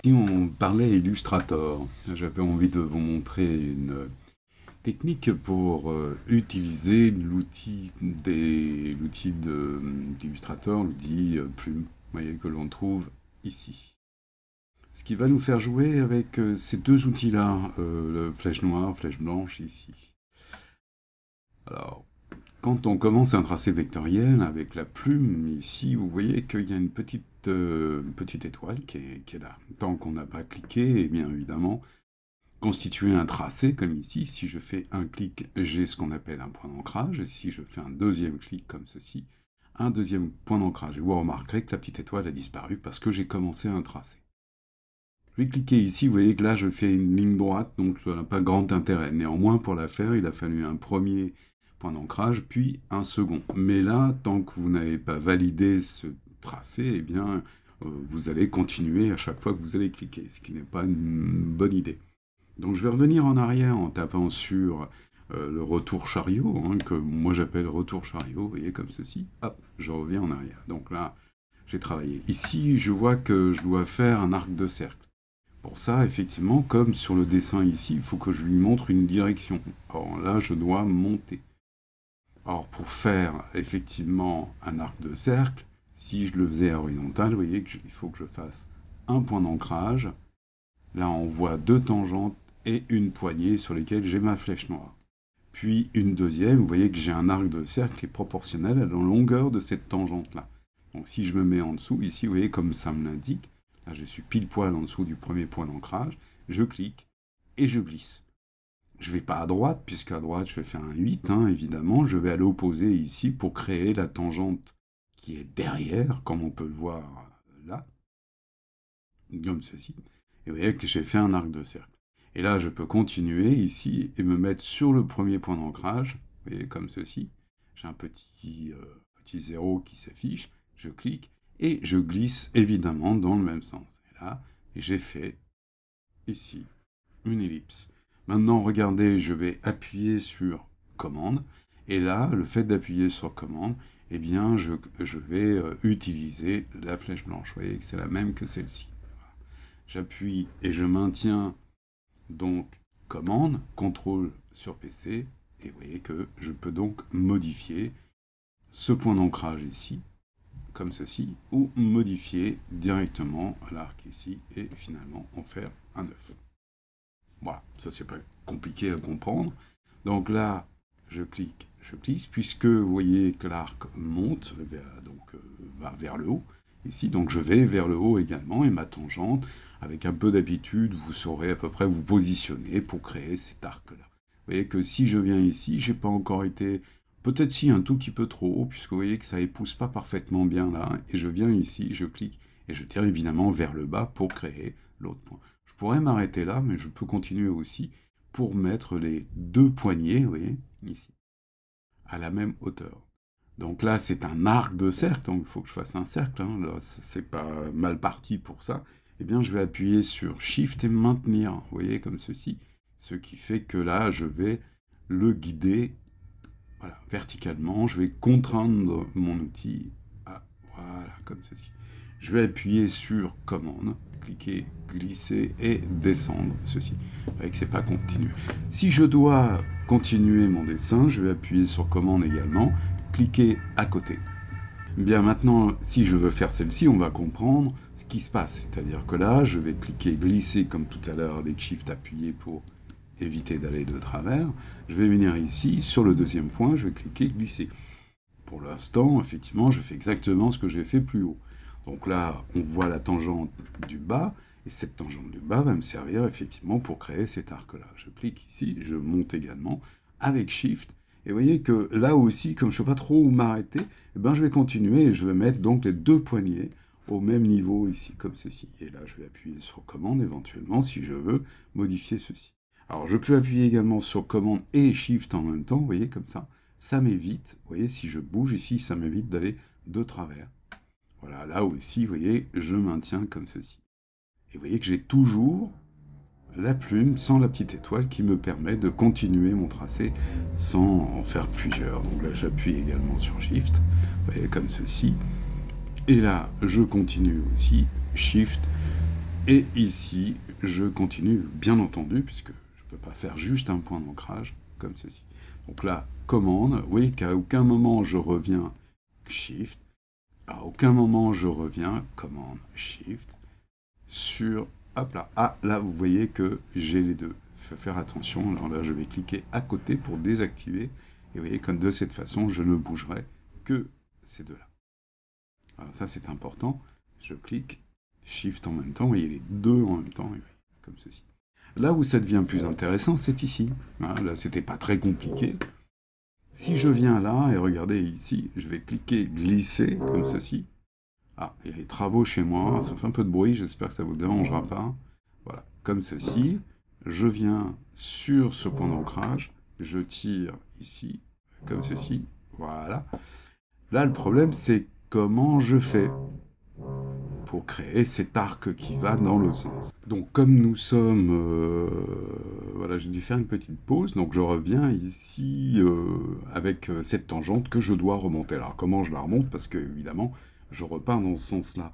Si on parlait Illustrator, j'avais envie de vous montrer une technique pour utiliser l'outil d'Illustrator, l'outil Plume, vous voyez, que l'on trouve ici. Ce qui va nous faire jouer avec ces deux outils-là, le flèche noire, flèche blanche ici. Alors, quand on commence un tracé vectoriel avec la plume ici, vous voyez qu'il y a une petite étoile qui est là. Tant qu'on n'a pas cliqué, et bien évidemment, constituer un tracé comme ici, si je fais un clic, j'ai ce qu'on appelle un point d'ancrage, et si je fais un deuxième clic comme ceci, un deuxième point d'ancrage. Et vous remarquerez que la petite étoile a disparu parce que j'ai commencé un tracé. Je vais cliquer ici, vous voyez que là je fais une ligne droite, donc ça n'a pas grand intérêt. Néanmoins, pour la faire, il a fallu un premier point d'ancrage, puis un second. Mais là, tant que vous n'avez pas validé ce tracé, eh bien, vous allez continuer à chaque fois que vous allez cliquer, ce qui n'est pas une bonne idée. Donc je vais revenir en arrière en tapant sur le retour chariot, hein, que moi j'appelle retour chariot, vous voyez, comme ceci. Hop, je reviens en arrière. Donc là, j'ai travaillé. Ici, je vois que je dois faire un arc de cercle. Pour ça, effectivement, comme sur le dessin ici, il faut que je lui montre une direction. Or là, je dois monter. Alors pour faire effectivement un arc de cercle, si je le faisais horizontal, vous voyez qu'il faut que je fasse un point d'ancrage. Là, on voit deux tangentes et une poignée sur lesquelles j'ai ma flèche noire. Puis une deuxième, vous voyez que j'ai un arc de cercle qui est proportionnel à la longueur de cette tangente-là. Donc si je me mets en dessous, ici, vous voyez comme ça me l'indique, là je suis pile poil en dessous du premier point d'ancrage, je clique et je glisse. Je ne vais pas à droite, puisqu'à droite je vais faire un 8, hein, évidemment, je vais à l'opposé ici pour créer la tangente qui est derrière, comme on peut le voir là, comme ceci. Et vous voyez que j'ai fait un arc de cercle. Et là, je peux continuer ici et me mettre sur le premier point d'ancrage. Vous voyez, comme ceci. J'ai un petit 0 qui s'affiche. Je clique et je glisse évidemment dans le même sens. Et là, j'ai fait ici une ellipse. Maintenant, regardez, je vais appuyer sur commande. Et là, le fait d'appuyer sur commande, eh bien, je vais utiliser la flèche blanche. Vous voyez que c'est la même que celle-ci. J'appuie et je maintiens donc commande, contrôle sur PC, et vous voyez que je peux donc modifier ce point d'ancrage ici, comme ceci, ou modifier directement l'arc ici, et finalement en faire un œuf. Voilà, ça c'est pas compliqué à comprendre. Donc là, je clique, je glisse, puisque vous voyez que l'arc monte, va vers le haut, ici, donc je vais vers le haut également, et ma tangente, avec un peu d'habitude, vous saurez à peu près vous positionner pour créer cet arc-là. Vous voyez que si je viens ici, j'ai pas encore été, peut-être si un tout petit peu trop haut, puisque vous voyez que ça épouse pas parfaitement bien là, et je viens ici, je clique, et je tire évidemment vers le bas pour créer l'autre point. Je pourrais m'arrêter là, mais je peux continuer aussi pour mettre les deux poignées, vous voyez, ici, à la même hauteur. Donc là, c'est un arc de cercle, donc il faut que je fasse un cercle, hein. Là, c'est pas mal parti pour ça. Eh bien, je vais appuyer sur Shift et maintenir, vous voyez, comme ceci, ce qui fait que là, je vais le guider, voilà, verticalement, je vais contraindre mon outil à, voilà, comme ceci. Je vais appuyer sur commande, cliquer, glisser et descendre, ceci. Vous voyez que c'est pas continu. Si je dois continuer mon dessin, je vais appuyer sur commande également, cliquer à côté. Bien maintenant, si je veux faire celle-ci, on va comprendre ce qui se passe. C'est-à-dire que là, je vais cliquer glisser comme tout à l'heure avec Shift appuyé pour éviter d'aller de travers. Je vais venir ici, sur le deuxième point, je vais cliquer glisser. Pour l'instant, effectivement, je fais exactement ce que j'ai fait plus haut. Donc là, on voit la tangente du bas, et cette tangente du bas va me servir effectivement pour créer cet arc-là. Je clique ici, je monte également avec Shift. Et vous voyez que là aussi, comme je ne sais pas trop où m'arrêter, eh ben je vais continuer et je vais mettre donc les deux poignets au même niveau ici, comme ceci. Et là, je vais appuyer sur commande éventuellement si je veux modifier ceci. Alors, je peux appuyer également sur commande et Shift en même temps, vous voyez, comme ça. Ça m'évite, vous voyez, si je bouge ici, ça m'évite d'aller de travers. Voilà, là aussi, vous voyez, je maintiens comme ceci. Et vous voyez que j'ai toujours la plume sans la petite étoile qui me permet de continuer mon tracé sans en faire plusieurs. Donc là, j'appuie également sur Shift, vous voyez, comme ceci. Et là, je continue aussi, Shift, Et ici, je continue, bien entendu, puisque je ne peux pas faire juste un point d'ancrage, comme ceci. Donc là, commande, vous voyez qu'à aucun moment je reviens Shift, à aucun moment je reviens commande Shift sur, hop là, ah là vous voyez que j'ai les deux. Il faut faire attention, alors là je vais cliquer à côté pour désactiver, et vous voyez comme de cette façon je ne bougerai que ces deux-là. Alors ça c'est important, je clique Shift en même temps, vous voyez les deux en même temps, comme ceci. Là où ça devient plus intéressant, c'est ici. Hein, là, c'était pas très compliqué. Si je viens là, et regardez ici, je vais cliquer glisser, comme ceci. Ah, il y a les travaux chez moi, ça fait un peu de bruit, j'espère que ça ne vous dérangera pas. Voilà, comme ceci. Je viens sur ce point d'ancrage, je tire ici, comme ceci. Voilà. Là, le problème, c'est comment je fais pour créer cet arc qui va dans l'autre sens. Donc comme nous sommes... voilà, j'ai dû faire une petite pause, donc je reviens ici avec cette tangente que je dois remonter. Alors comment je la remonte? Parce que évidemment, je repars dans ce sens-là.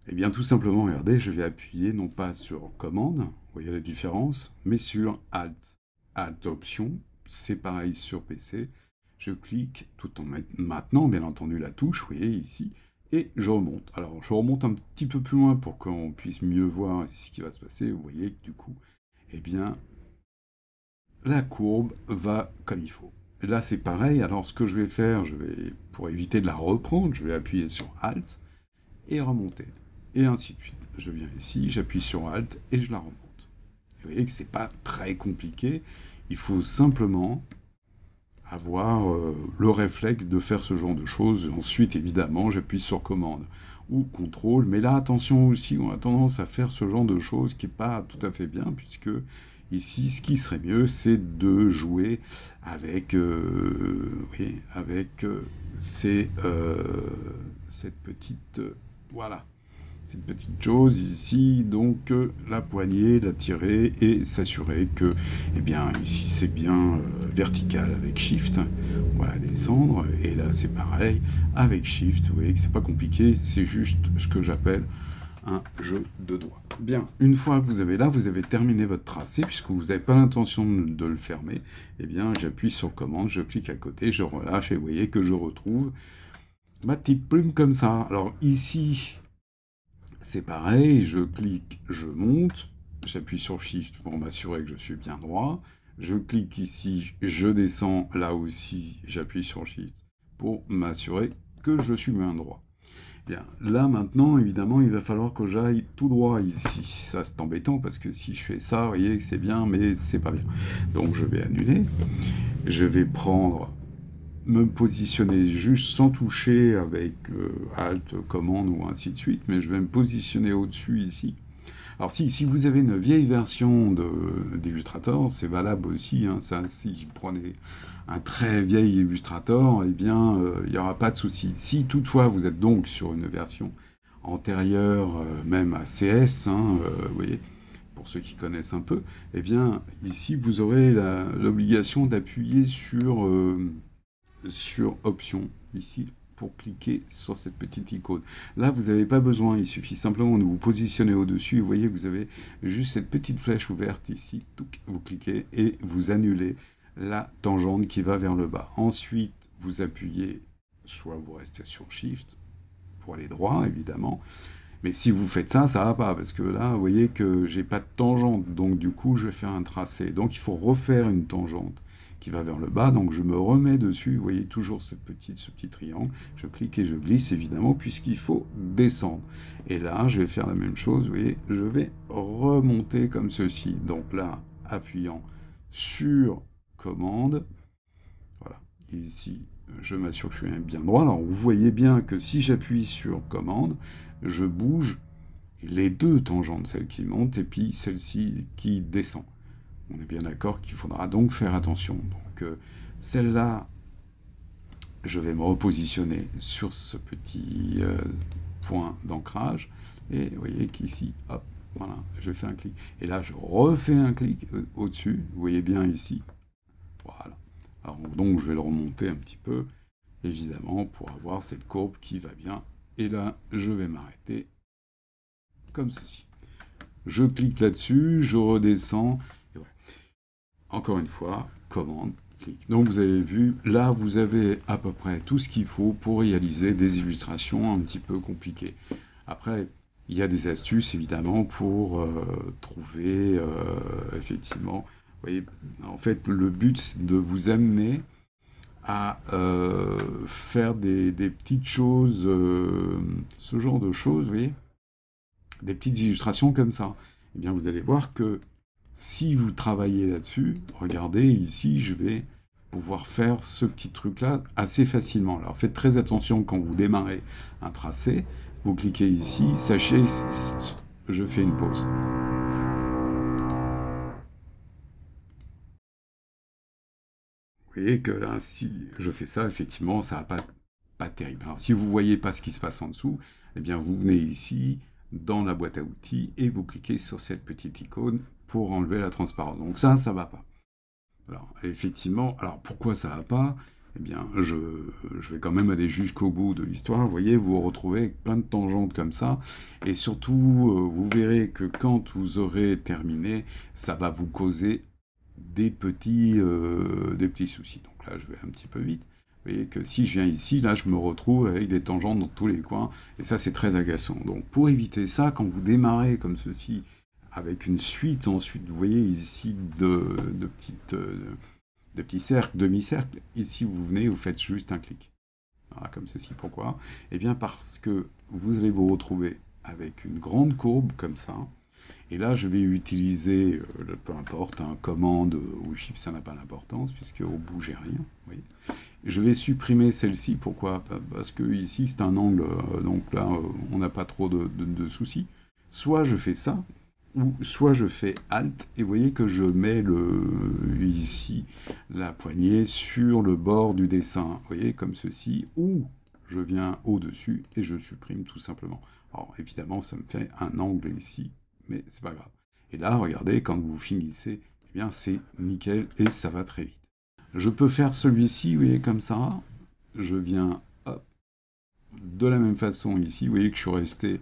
Eh bien tout simplement, regardez, je vais appuyer non pas sur commande, vous voyez la différence, mais sur Alt. Alt Option, c'est pareil sur PC. Je clique tout en maintenant, bien entendu, la touche, vous voyez ici, et je remonte. Alors, je remonte un petit peu plus loin pour qu'on puisse mieux voir ce qui va se passer. Vous voyez que du coup, eh bien, la courbe va comme il faut. Là, c'est pareil. Alors, ce que je vais faire, pour éviter de la reprendre, je vais appuyer sur Alt et remonter. Et ainsi de suite. Je viens ici, j'appuie sur Alt et je la remonte. Et vous voyez que c'est pas très compliqué. Il faut simplement avoir le réflexe de faire ce genre de choses. Ensuite, évidemment, j'appuie sur commande ou contrôle. Mais là, attention aussi, on a tendance à faire ce genre de choses qui n'est pas tout à fait bien, puisque ici, ce qui serait mieux, c'est de jouer avec, oui, avec cette petite... voilà. Cette petite chose ici, donc la poignée, la tirer et s'assurer que, eh bien, ici c'est bien vertical avec Shift. Voilà, descendre. Et là c'est pareil avec Shift. Vous voyez que c'est pas compliqué, c'est juste ce que j'appelle un jeu de doigts. Bien, une fois que vous avez là, vous avez terminé votre tracé, puisque vous n'avez pas l'intention de le fermer. Eh bien, j'appuie sur commande, je clique à côté, je relâche et vous voyez que je retrouve ma petite plume comme ça. Alors ici, c'est pareil, je clique, je monte, j'appuie sur Shift pour m'assurer que je suis bien droit, je clique ici, je descends, là aussi j'appuie sur Shift pour m'assurer que je suis bien droit. Bien, là maintenant, évidemment, il va falloir que j'aille tout droit ici. Ça, c'est embêtant parce que si je fais ça, vous voyez que c'est bien, mais c'est pas bien. Donc je vais annuler, je vais prendre... me positionner juste sans toucher avec Alt, commande ou ainsi de suite, mais je vais me positionner au-dessus ici. Alors si vous avez une vieille version d'Illustrator, c'est valable aussi, hein, ça, si je prenais un très vieil Illustrator, eh bien, il n'y aura pas de souci. Si toutefois vous êtes donc sur une version antérieure, même à CS, hein, vous voyez, pour ceux qui connaissent un peu, eh bien, ici, vous aurez l'obligation d'appuyer sur Option, ici, pour cliquer sur cette petite icône. Là, vous n'avez pas besoin, il suffit simplement de vous positionner au-dessus. Vous voyez que vous avez juste cette petite flèche ouverte ici. Vous cliquez et vous annulez la tangente qui va vers le bas. Ensuite, vous appuyez, soit vous restez sur Shift, pour aller droit, évidemment. Mais si vous faites ça, ça va pas, parce que là, vous voyez que j'ai pas de tangente, donc du coup, je vais faire un tracé. Donc, il faut refaire une tangente qui va vers le bas, donc je me remets dessus, vous voyez toujours ce petit triangle, je clique et je glisse évidemment, puisqu'il faut descendre. Et là, je vais faire la même chose, vous voyez, je vais remonter comme ceci. Donc là, appuyant sur commande, voilà, ici, je m'assure que je suis bien droit. Alors, vous voyez bien que si j'appuie sur commande, je bouge les deux tangentes, celle qui monte et puis celle-ci qui descend. On est bien d'accord qu'il faudra donc faire attention. Donc celle-là, je vais me repositionner sur ce petit point d'ancrage. Et vous voyez qu'ici, hop, voilà, je fais un clic. Et là, je refais un clic au-dessus. Vous voyez bien ici. Voilà. Alors donc, je vais le remonter un petit peu, évidemment, pour avoir cette courbe qui va bien. Et là, je vais m'arrêter comme ceci. je clique là-dessus, je redescends, et voilà. Encore une fois, commande, clic. Donc vous avez vu, là vous avez à peu près tout ce qu'il faut pour réaliser des illustrations un petit peu compliquées. Après, il y a des astuces évidemment pour trouver effectivement, vous voyez, en fait le but c'est de vous amener à faire des petites choses, ce genre de choses, vous voyez, des petites illustrations comme ça. Eh bien, vous allez voir que si vous travaillez là-dessus, regardez, ici, je vais pouvoir faire ce petit truc-là assez facilement. Alors, faites très attention quand vous démarrez un tracé. Vous cliquez ici, sachez, je fais une pause. Vous voyez que là, si je fais ça, effectivement, ça va pas terrible. Alors, si vous ne voyez pas ce qui se passe en dessous, eh bien, vous venez ici, dans la boîte à outils, et vous cliquez sur cette petite icône pour enlever la transparence. Donc ça va pas. Alors, effectivement, alors pourquoi ça va pas? Eh bien, je vais quand même aller jusqu'au bout de l'histoire. Vous voyez, vous vous retrouvez avec plein de tangentes comme ça. Et surtout, vous verrez que quand vous aurez terminé, ça va vous causer des petits soucis. Donc là, je vais un petit peu vite. Vous voyez que si je viens ici, là, je me retrouve avec des tangentes dans tous les coins. Et ça, c'est très agaçant. Donc, pour éviter ça, quand vous démarrez comme ceci, avec une suite ensuite, vous voyez ici de petits cercles, demi-cercles. Ici, vous venez, vous faites juste un clic. Voilà, comme ceci. Pourquoi? Eh bien, parce que vous allez vous retrouver avec une grande courbe comme ça. Et là, je vais utiliser, peu importe, un commande ou chiffre, ça n'a pas d'importance, puisque au bout, j'ai rien. Oui. Je vais supprimer celle-ci. Pourquoi? Parce que ici, c'est un angle, donc là, on n'a pas trop de soucis. Soit je fais ça, ou soit je fais Alt, et vous voyez que je mets ici la poignée sur le bord du dessin. Vous voyez, comme ceci, ou je viens au-dessus et je supprime tout simplement. Alors, évidemment, ça me fait un angle ici, mais c'est pas grave. Et là, regardez, quand vous finissez, eh bien, c'est nickel et ça va très vite. Je peux faire celui-ci, vous voyez, comme ça. Je viens, hop, de la même façon ici. Vous voyez que je suis resté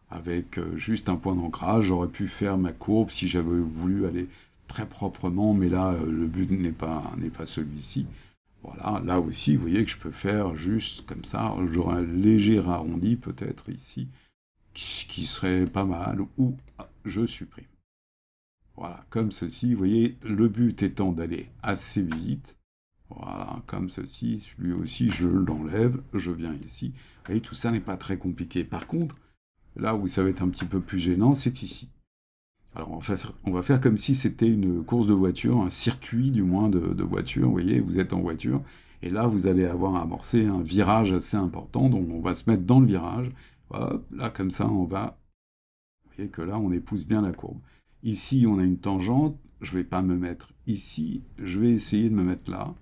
avec juste un point d'ancrage. J'aurais pu faire ma courbe si j'avais voulu aller très proprement, mais là, le but n'est pas celui-ci. Voilà, là aussi, vous voyez que je peux faire juste comme ça. J'aurais un léger arrondi peut-être ici, qui serait pas mal, ou je supprime. Voilà, comme ceci, vous voyez, le but étant d'aller assez vite. Voilà, comme ceci, lui aussi, je l'enlève, je viens ici. Vous voyez, tout ça n'est pas très compliqué. Par contre, là où ça va être un petit peu plus gênant, c'est ici. Alors, on va faire comme si c'était une course de voiture, un circuit du moins de voiture. Vous voyez, vous êtes en voiture, et là, vous allez avoir amorcé un virage assez important, donc on va se mettre dans le virage. Hop, là, comme ça, on va... Vous voyez que là, on épouse bien la courbe. Ici, on a une tangente. Je ne vais pas me mettre ici. Je vais essayer de me mettre là.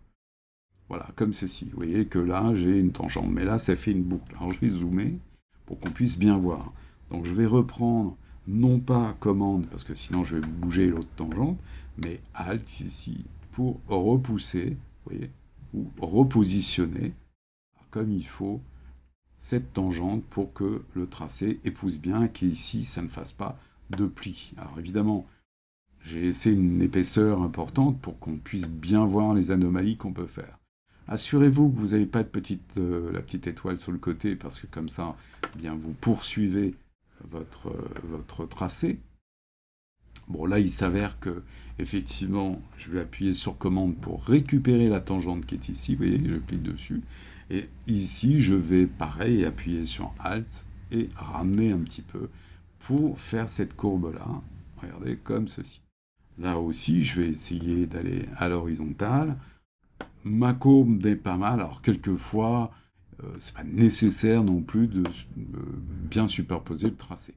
Voilà, comme ceci. Vous voyez que là, j'ai une tangente. Mais là, ça fait une boucle. Alors, je vais zoomer pour qu'on puisse bien voir. Donc, je vais reprendre, non pas commande, parce que sinon, je vais bouger l'autre tangente, mais Alt ici pour repousser, vous voyez, ou repositionner comme il faut cette tangente pour que le tracé épouse bien, qu'ici, ça ne fasse pas de pli. Alors évidemment, j'ai laissé une épaisseur importante pour qu'on puisse bien voir les anomalies qu'on peut faire. Assurez-vous que vous n'avez pas de la petite étoile sur le côté, parce que comme ça, eh bien, vous poursuivez votre tracé. Bon, là, il s'avère que, effectivement, je vais appuyer sur commande pour récupérer la tangente qui est ici. Vous voyez, je clique dessus. Et ici, je vais, pareil, appuyer sur Alt et ramener un petit peu pour faire cette courbe-là. Regardez, comme ceci. Là aussi, je vais essayer d'aller à l'horizontale. Ma courbe n'est pas mal. Alors, quelquefois, c'est pas nécessaire non plus de bien superposer le tracé.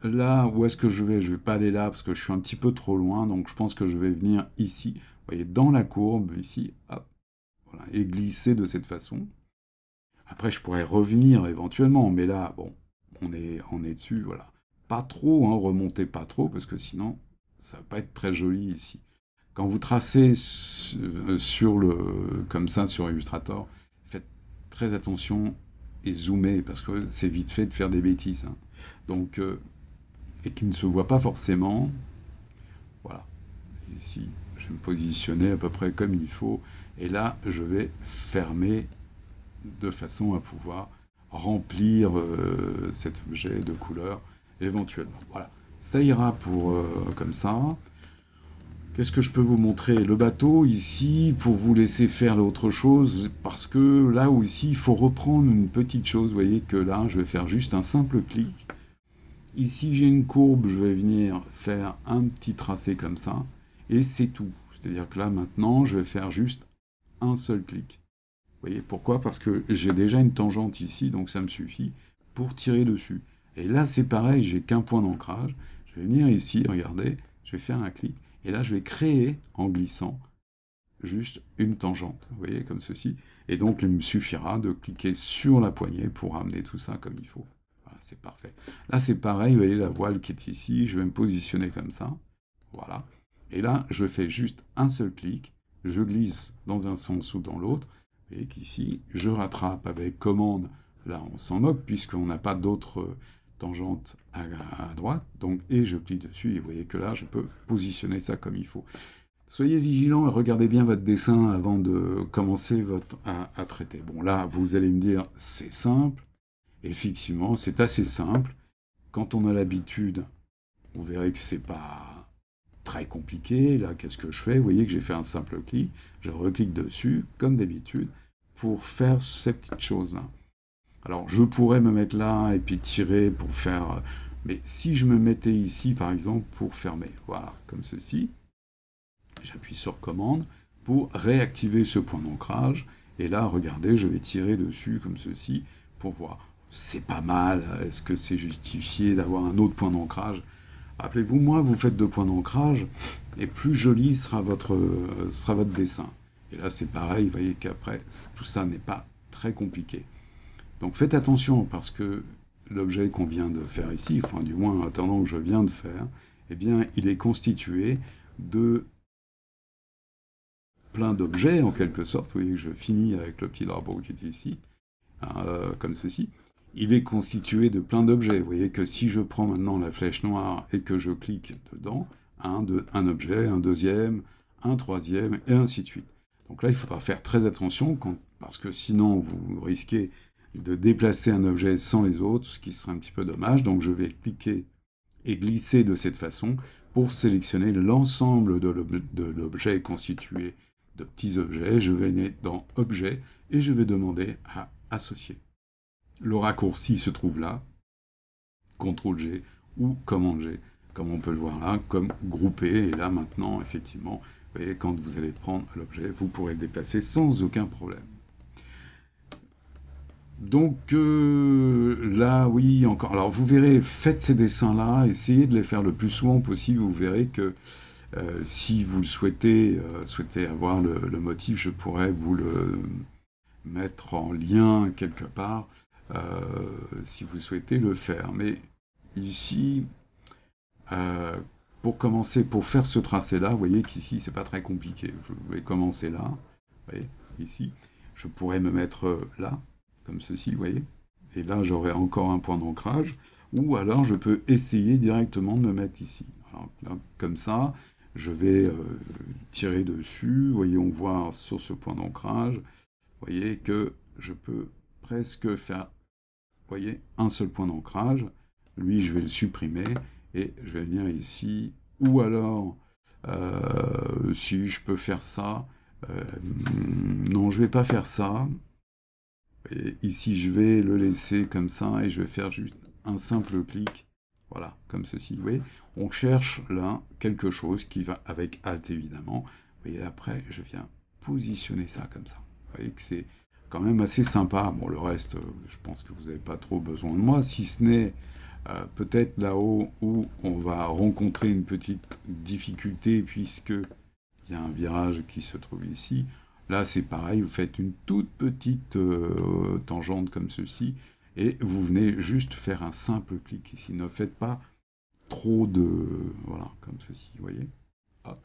Là, où est-ce que je vais? Je vais pas aller là parce que je suis un petit peu trop loin, donc je pense que je vais venir ici. Vous voyez, dans la courbe, ici, hop, voilà, et glisser de cette façon. Après, je pourrais revenir éventuellement, mais là, bon, on est dessus, voilà. Pas trop, hein, remontez pas trop, parce que sinon, ça va pas être très joli ici. Quand vous tracez comme ça sur Illustrator, faites très attention et zoomez, parce que c'est vite fait de faire des bêtises. Hein. Donc, et qui ne se voit pas forcément. Voilà. Ici, je vais me positionner à peu près comme il faut. Et là, je vais fermer de façon à pouvoir remplir cet objet de couleur éventuellement. Voilà. Ça ira pour comme ça. Qu'est-ce que je peux vous montrer? Le bateau, ici, pour vous laisser faire l'autre chose, parce que là aussi, il faut reprendre une petite chose. Vous voyez que là, je vais faire juste un simple clic. Ici, j'ai une courbe, je vais venir faire un petit tracé comme ça, et c'est tout. C'est-à-dire que là, maintenant, je vais faire juste un seul clic. Vous voyez pourquoi? Parce que j'ai déjà une tangente ici, donc ça me suffit pour tirer dessus. Et là, c'est pareil, j'ai qu'un point d'ancrage. Je vais venir ici, regardez, je vais faire un clic. Et là, je vais créer, en glissant, juste une tangente. Vous voyez, comme ceci. Et donc, il me suffira de cliquer sur la poignée pour ramener tout ça comme il faut. Voilà, c'est parfait. Là, c'est pareil, vous voyez la voile qui est ici. Je vais me positionner comme ça. Voilà. Et là, je fais juste un seul clic. Je glisse dans un sens ou dans l'autre. Vous voyez qu'ici, je rattrape avec commande. Là, on s'en moque puisqu'on n'a pas d'autres tangente à droite, donc, et je clique dessus, et vous voyez que là, je peux positionner ça comme il faut. Soyez vigilants et regardez bien votre dessin avant de commencer à traiter. Bon, là, vous allez me dire, c'est simple. Effectivement, c'est assez simple. Quand on a l'habitude, vous verrez que c'est pas très compliqué. Là, qu'est-ce que je fais? Vous voyez que j'ai fait un simple clic. Je reclique dessus, comme d'habitude, pour faire ces petites choses-là. Alors, je pourrais me mettre là et puis tirer pour faire... Mais si je me mettais ici, par exemple, pour fermer, voilà, comme ceci, j'appuie sur commande pour réactiver ce point d'ancrage. Et là, regardez, je vais tirer dessus comme ceci pour voir. C'est pas mal. Est-ce que c'est justifié d'avoir un autre point d'ancrage? Rappelez-vous, moins vous faites de points d'ancrage, et plus joli sera votre dessin. Et là, c'est pareil, vous voyez qu'après, tout ça n'est pas très compliqué. Donc faites attention, parce que l'objet qu'on vient de faire ici, enfin du moins en attendant que je viens de faire, eh bien il est constitué de plein d'objets en quelque sorte. Vous voyez que je finis avec le petit drapeau qui est ici, comme ceci. Il est constitué de plein d'objets. Vous voyez que si je prends maintenant la flèche noire et que je clique dedans, un objet, un deuxième, un troisième, et ainsi de suite. Donc là, il faudra faire très attention, parce que sinon vous risquez de déplacer un objet sans les autres, ce qui serait un petit peu dommage. Donc je vais cliquer et glisser de cette façon pour sélectionner l'ensemble de l'objet constitué de petits objets. Je vais aller dans Objet et je vais demander à associer. Le raccourci se trouve là, CTRL-G ou Command-G, comme on peut le voir là, comme grouper. Et là maintenant, effectivement, vous voyez, quand vous allez prendre l'objet, vous pourrez le déplacer sans aucun problème. Donc là, oui, encore. Alors vous verrez, faites ces dessins-là, essayez de les faire le plus souvent possible. Vous verrez que si vous le souhaitez avoir le motif, je pourrais vous le mettre en lien quelque part, si vous souhaitez le faire. Mais ici, pour commencer, pour faire ce tracé-là, vous voyez qu'ici, c'est pas très compliqué. Je vais commencer là, vous voyez, ici. Je pourrais me mettre là, comme ceci, vous voyez. Et là, j'aurai encore un point d'ancrage. Ou alors, je peux essayer directement de me mettre ici. Alors, là, comme ça, je vais tirer dessus. Vous voyez, on voit sur ce point d'ancrage, vous voyez que je peux presque faire, vous voyez, un seul point d'ancrage. Lui, je vais le supprimer et je vais venir ici. Ou alors, si je peux faire ça, non, je vais pas faire ça. Et ici, je vais le laisser comme ça et je vais faire juste un simple clic. Voilà, comme ceci. Vous voyez, on cherche là quelque chose qui va avec Alt évidemment. Et après, je viens positionner ça comme ça. Vous voyez que c'est quand même assez sympa. Bon, le reste, je pense que vous n'avez pas trop besoin de moi, si ce n'est peut-être là-haut où on va rencontrer une petite difficulté puisqu'il y a un virage qui se trouve ici. Là, c'est pareil, vous faites une toute petite tangente comme ceci, et vous venez juste faire un simple clic ici. Ne faites pas trop de... Voilà, comme ceci, vous voyez. Hop,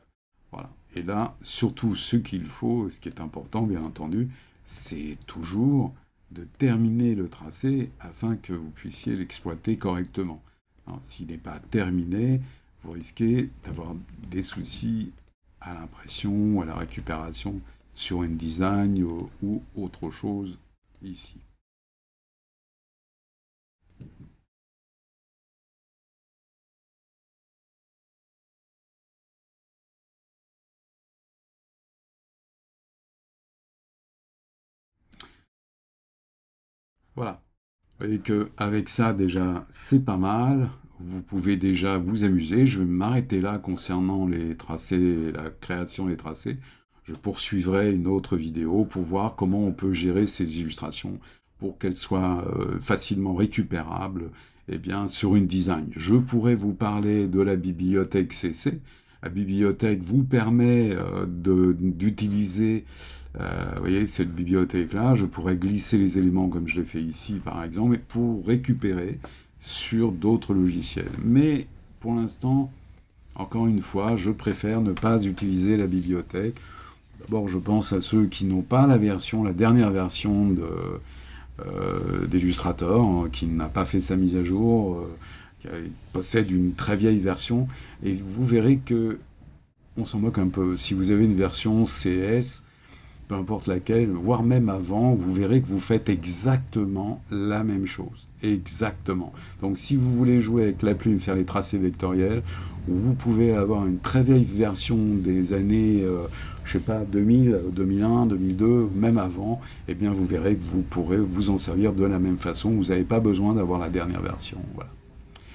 voilà. Et là, surtout, ce qu'il faut, ce qui est important, bien entendu, c'est toujours de terminer le tracé afin que vous puissiez l'exploiter correctement. Alors, s'il n'est pas terminé, vous risquez d'avoir des soucis à l'impression ou à la récupération sur InDesign ou autre chose ici. Voilà. Vous voyez qu'avec ça, déjà, c'est pas mal. Vous pouvez déjà vous amuser. Je vais m'arrêter là concernant les tracés, la création des tracés. Je poursuivrai une autre vidéo pour voir comment on peut gérer ces illustrations pour qu'elles soient facilement récupérables eh bien, sur InDesign. Je pourrais vous parler de la bibliothèque CC. La bibliothèque vous permet d'utiliser vous voyez, cette bibliothèque-là, je pourrais glisser les éléments comme je l'ai fait ici, par exemple, pour récupérer sur d'autres logiciels. Mais pour l'instant, encore une fois, je préfère ne pas utiliser la bibliothèque. D'abord, je pense à ceux qui n'ont pas la dernière version d'Illustrator, hein, qui n'a pas fait sa mise à jour, qui possède une très vieille version, et vous verrez que on s'en moque un peu. Si vous avez une version CS, peu importe laquelle, voire même avant, vous verrez que vous faites exactement la même chose. Exactement. Donc si vous voulez jouer avec la plume, faire les tracés vectoriels, vous pouvez avoir une très vieille version des années, je sais pas, 2000, 2001, 2002, même avant, eh bien vous verrez que vous pourrez vous en servir de la même façon. Vous n'avez pas besoin d'avoir la dernière version. Voilà.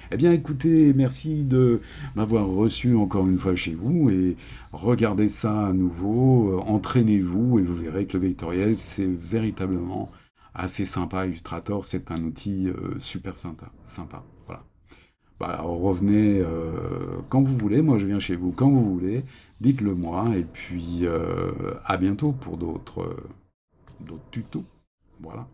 Eh bien, écoutez, merci de m'avoir reçu encore une fois chez vous et regardez ça à nouveau, entraînez-vous et vous verrez que le vectoriel, c'est véritablement assez sympa. Illustrator, c'est un outil super sympa. Voilà. Bah, alors, revenez quand vous voulez. Moi, je viens chez vous quand vous voulez. Dites-le moi et puis à bientôt pour d'autres tutos. Voilà.